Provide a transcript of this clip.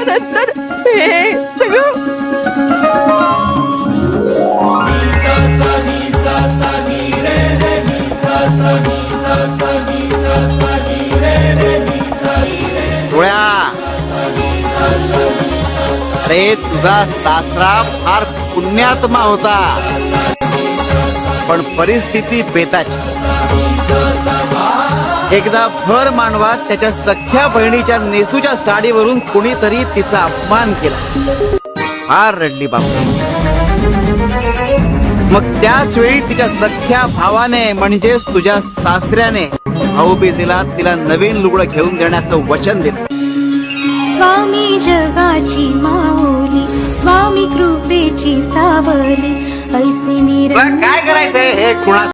नंतर हे सगळं अरे तुझा सासरा फार पुण्यात्मा होता, पण परिस्थिती बेताची. एकदा भर मांडवात त्याच्या सख्या बहिणीच्या नेसूच्या साडीवरून कुणीतरी तिचा अपमान केला. फार रडली बापू. मग त्याच वेळी तिच्या सख्या भावाने म्हणजेच तुझ्या सासऱ्याने भाऊबीजेला तिला नवीन लुगडं घेऊन देण्याचं वचन दिलं. स्वामी जगाची माऊली, स्वामी कृपेची सावली, ऐसी काय करायचंय हे कुणा